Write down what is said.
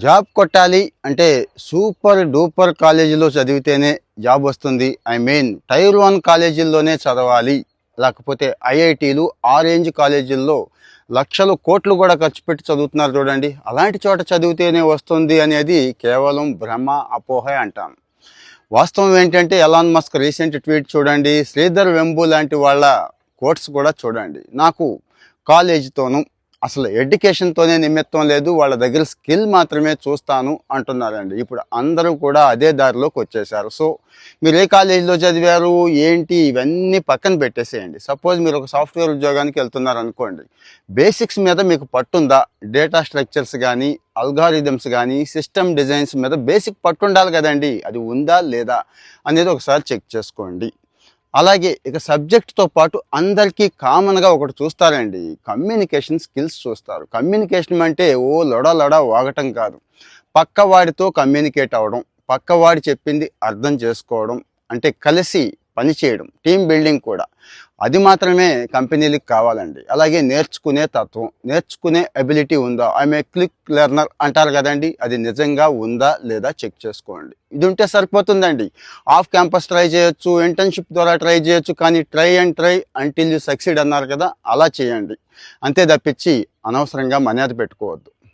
Job కొట్టాలి అంటే super duper కాలేజీలో చదివితేనే జాబ్ వస్తుంది. టైర్ 1 కాలేజీల్లోనే చదవాలి. లేకపోతే ఐఐటీలు ఆ రేంజ్ కాలేజీల్లో లక్షలు కోట్లు కూడా ఖర్చు పెట్టి చదువుతున్నారు చూడండి. అలాంటి చోట చదివితేనే వస్తుంది అనేది కేవలం భ్రమ, అపోహ అంటాను. వాస్తవం ఏంటంటే ఎలాన్ మస్క్ రీసెంట్ ట్వీట్ చూడండి, శ్రీధర్ వెంబు లాంటి వాళ్ళ కోట్స్ కూడా చూడండి. నాకు కాలేజీతోనూ అసలు ఎడ్యుకేషన్తోనే నిమిత్తం లేదు, వాళ్ళ దగ్గర స్కిల్ మాత్రమే చూస్తాను అంటున్నారండి. ఇప్పుడు అందరూ కూడా అదే దారిలోకి వచ్చేసారు. సో మీరు ఏ కాలేజీలో చదివారు ఏంటి ఇవన్నీ పక్కన పెట్టేసేయండి. సపోజ్ మీరు ఒక సాఫ్ట్వేర్ ఉద్యోగానికి వెళ్తున్నారు అనుకోండి, బేసిక్స్ మీద మీకు పట్టుందా? డేటా స్ట్రక్చర్స్ కానీ, అల్గారిథమ్స్ కానీ, సిస్టమ్ డిజైన్స్ మీద బేసిక్ పట్టుండాలి కదండి. అది ఉందా లేదా అనేది ఒకసారి చెక్ చేసుకోండి. అలాగే ఇక సబ్జెక్ట్తో పాటు అందరికీ కామన్గా ఒకటి చూస్తారండి, కమ్యూనికేషన్ స్కిల్స్ చూస్తారు. కమ్యూనికేషన్ అంటే లొడ వాగటం కాదు, పక్కవాడితో కమ్యూనికేట్ అవ్వడం, పక్కవాడి చెప్పింది అర్థం చేసుకోవడం, అంటే కలిసి పనిచేయడం, టీం బిల్డింగ్ కూడా. అది మాత్రమే కంపెనీలకు కావాలండి. అలాగే నేర్చుకునే తత్వం, నేర్చుకునే ఎబిలిటీ ఉందా? ఐఎమ్ ఏ క్విక్ లెర్నర్ అంటారు కదండి, అది నిజంగా ఉందా లేదా చెక్ చేసుకోండి. ఇది ఉంటే సరిపోతుందండి. ఆఫ్ క్యాంపస్ ట్రై చేయొచ్చు, ఇంటర్న్షిప్ ద్వారా ట్రై చేయొచ్చు, కానీ ట్రై అంటిల్ యూ సక్సీడ్ అన్నారు కదా, అలా చేయండి. అంతే తప్పించి అనవసరంగా మర్యాద పెట్టుకోవద్దు.